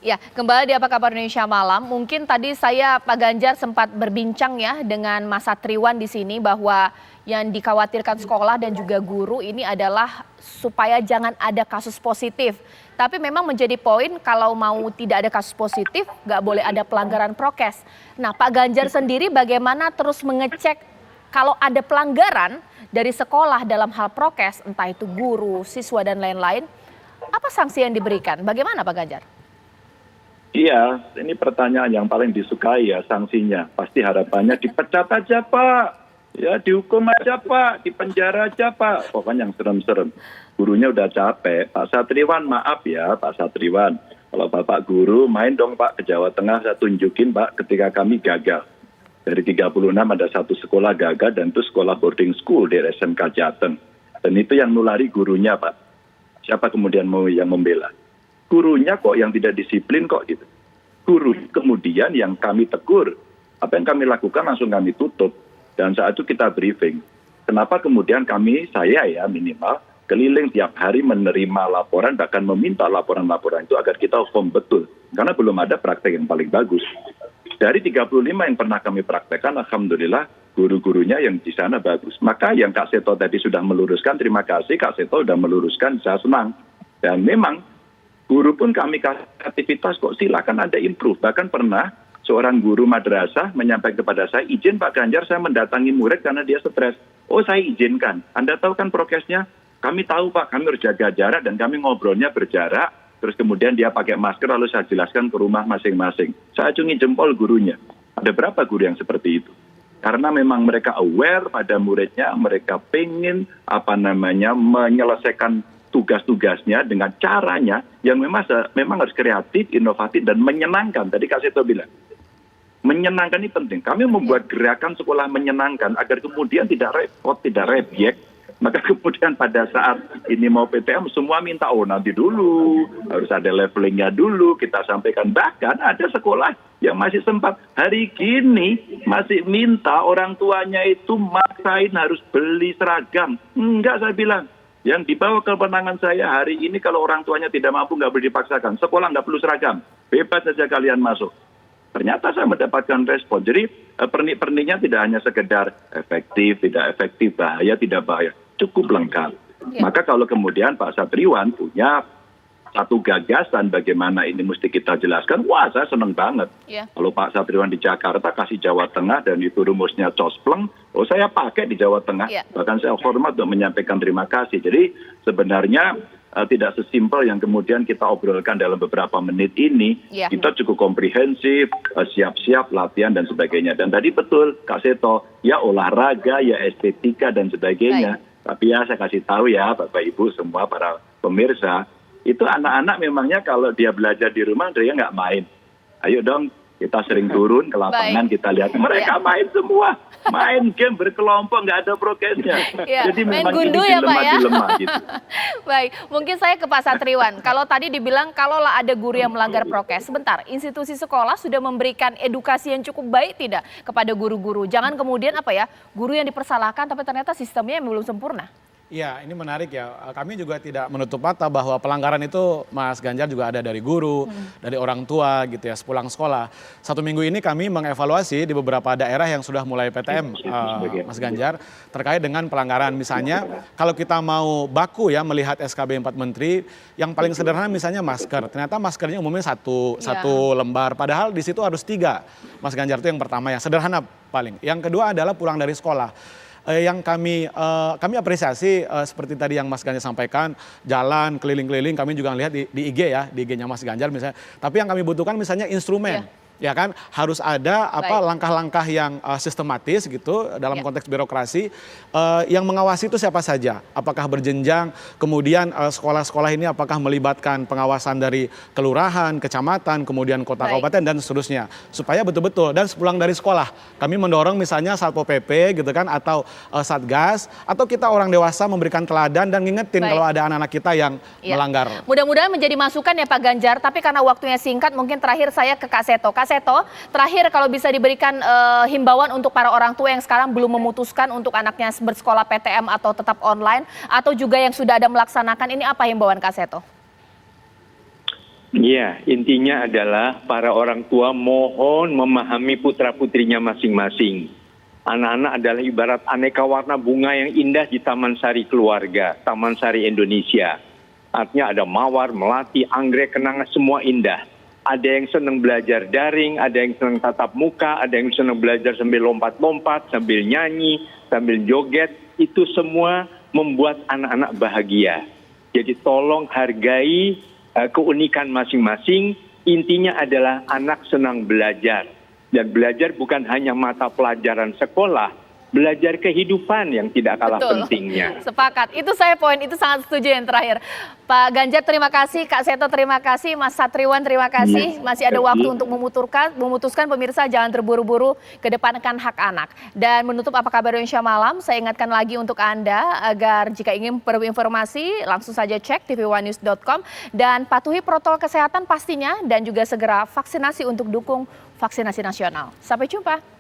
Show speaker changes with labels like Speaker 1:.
Speaker 1: Ya, kembali di Apa Kabar Indonesia Malam. Mungkin tadi saya Pak Ganjar sempat berbincang ya dengan Mas Satriwan di sini bahwa yang dikhawatirkan sekolah dan juga guru ini adalah supaya jangan ada kasus positif. Tapi memang menjadi poin kalau mau tidak ada kasus positif, nggak boleh ada pelanggaran prokes. Nah, Pak Ganjar sendiri bagaimana terus mengecek kalau ada pelanggaran dari sekolah dalam hal prokes, entah itu guru, siswa dan lain-lain, apa sanksi yang diberikan? Bagaimana Pak Ganjar?
Speaker 2: Iya, ini pertanyaan yang paling disukai ya sanksinya. Pasti harapannya dipecat aja Pak, ya dihukum aja Pak, dipenjara aja Pak. Pokoknya yang serem-serem. Gurunya udah capek. Pak Satriwan maaf ya Pak Satriwan. Kalau Bapak guru main dong Pak ke Jawa Tengah, saya tunjukin Pak ketika kami gagal. Dari 36 ada satu sekolah gagal dan itu sekolah boarding school di SMK Jateng. Dan itu yang nulari gurunya Pak. Siapa kemudian mau yang membela? Gurunya kok yang tidak disiplin kok gitu. Guru kemudian yang kami tegur, apa yang kami lakukan langsung kami tutup. Dan saat itu kita briefing. Kenapa kemudian saya ya minimal, keliling tiap hari menerima laporan, bahkan meminta laporan-laporan itu agar kita firm betul. Karena belum ada praktek yang paling bagus. Dari 35 yang pernah kami praktekkan, alhamdulillah guru-gurunya yang di sana bagus. Maka yang Kak Seto tadi sudah meluruskan, terima kasih Kak Seto sudah meluruskan, saya senang. Dan memang guru pun kami kasih aktivitas kok silakan Anda improve. Bahkan pernah seorang guru madrasah menyampaikan kepada saya, izin Pak Ganjar saya mendatangi murid karena dia stres. Oh saya izinkan. Anda tahu kan prokesnya? Kami tahu Pak, kami harus jaga jarak dan kami ngobrolnya berjarak. Terus kemudian dia pakai masker lalu saya jelaskan ke rumah masing-masing. Saya acungi jempol gurunya. Ada berapa guru yang seperti itu? Karena memang mereka aware pada muridnya, mereka pengen menyelesaikan tugas-tugasnya dengan caranya yang memang harus kreatif, inovatif, dan menyenangkan. Tadi Kak Seto bilang, menyenangkan ini penting. Kami membuat gerakan sekolah menyenangkan agar kemudian tidak repot, tidak rebyek. Maka kemudian pada saat ini mau PTM, semua minta, oh nanti dulu, harus ada levelingnya dulu, kita sampaikan. Bahkan ada sekolah yang masih sempat hari gini masih minta orang tuanya itu maksain harus beli seragam. Enggak, saya bilang. Yang dibawa ke kewenangan saya hari ini kalau orang tuanya tidak mampu nggak boleh dipaksakan. Sekolah nggak perlu seragam, bebas saja kalian masuk. Ternyata saya mendapatkan respon. Jadi pernik-perniknya tidak hanya sekedar efektif, tidak efektif, bahaya, tidak bahaya. Cukup lengkap. Maka kalau kemudian Pak Satriwan punya satu gagasan bagaimana ini mesti kita jelaskan, wah saya senang banget. Kalau Pak Satriwan di Jakarta kasih Jawa Tengah dan itu rumusnya cospleng, oh saya pakai di Jawa Tengah. Bahkan saya hormat untuk menyampaikan terima kasih. Jadi sebenarnya tidak sesimpel yang kemudian kita obrolkan dalam beberapa menit ini. Kita cukup komprehensif, siap-siap latihan dan sebagainya. Dan tadi betul Kak Seto, ya olahraga, ya estetika dan sebagainya. Tapi ya saya kasih tahu ya Bapak Ibu semua para pemirsa, itu anak-anak memangnya kalau dia belajar di rumah dia nggak main. Ayo dong kita sering turun ke lapangan, kita lihat mereka main semua. Main game berkelompok, nggak ada prokesnya. Jadi
Speaker 1: main
Speaker 2: memang
Speaker 1: gundu
Speaker 2: ini
Speaker 1: ya Pak ya.
Speaker 2: dilema gitu.
Speaker 1: Baik, mungkin saya ke Pak Satriwan. Kalau tadi dibilang kalau ada guru yang melanggar prokes, sebentar, institusi sekolah sudah memberikan edukasi yang cukup baik tidak kepada guru-guru? Jangan kemudian guru yang dipersalahkan tapi ternyata sistemnya yang belum sempurna.
Speaker 3: Ya, ini menarik ya. Kami juga tidak menutup mata bahwa pelanggaran itu Mas Ganjar juga ada dari guru, dari orang tua gitu ya, sepulang sekolah. 1 minggu ini kami mengevaluasi di beberapa daerah yang sudah mulai PTM, Mas Ganjar, terkait dengan pelanggaran. Misalnya, kalau kita mau baku ya melihat SKB 4 Menteri, yang paling sederhana misalnya masker. Ternyata maskernya umumnya satu lembar, padahal di situ harus 3. Mas Ganjar itu yang pertama, yang sederhana paling. Yang kedua adalah pulang dari sekolah. Yang kami apresiasi seperti tadi yang Mas Ganjar sampaikan, jalan keliling-keliling, kami juga lihat di IG ya, di IG-nya Mas Ganjar misalnya. Tapi yang kami butuhkan misalnya instrumen. Ya kan, harus ada langkah-langkah yang sistematis gitu dalam konteks birokrasi yang mengawasi itu siapa saja, apakah berjenjang, kemudian sekolah-sekolah ini apakah melibatkan pengawasan dari kelurahan, kecamatan, kemudian kota kabupaten dan seterusnya, supaya betul-betul. Dan sepulang dari sekolah kami mendorong misalnya Satpol PP gitu kan, atau Satgas, atau kita orang dewasa memberikan teladan dan ngingetin kalau ada anak-anak kita yang melanggar.
Speaker 1: Mudah-mudahan menjadi masukan ya Pak Ganjar, tapi karena waktunya singkat mungkin terakhir saya ke Kak Seto. Kak Seto, terakhir kalau bisa diberikan himbauan untuk para orang tua yang sekarang belum memutuskan untuk anaknya bersekolah PTM atau tetap online, atau juga yang sudah ada melaksanakan, ini apa himbauan Kak Seto?
Speaker 4: Iya, intinya adalah para orang tua mohon memahami putra-putrinya masing-masing. Anak-anak adalah ibarat aneka warna bunga yang indah di Taman Sari Keluarga, Taman Sari Indonesia. Artinya ada mawar, melati, anggrek, kenanga, semua indah. Ada yang senang belajar daring, ada yang senang tatap muka, ada yang senang belajar sambil lompat-lompat, sambil nyanyi, sambil joget. Itu semua membuat anak-anak bahagia. Jadi tolong hargai keunikan masing-masing. Intinya adalah anak senang belajar. Dan belajar bukan hanya mata pelajaran sekolah, belajar kehidupan yang tidak kalah pentingnya.
Speaker 1: Sepakat, itu saya poin, itu sangat setuju yang terakhir. Pak Ganjar terima kasih, Kak Seto terima kasih, Mas Satriwan terima kasih. Masih ada waktu untuk memutuskan pemirsa jangan terburu-buru kedepankan hak anak. Dan menutup Apa Kabar Indonesia Malam, saya ingatkan lagi untuk Anda agar jika ingin berinformasi langsung saja cek tv1news.com dan patuhi protokol kesehatan pastinya dan juga segera vaksinasi untuk dukung vaksinasi nasional. Sampai jumpa.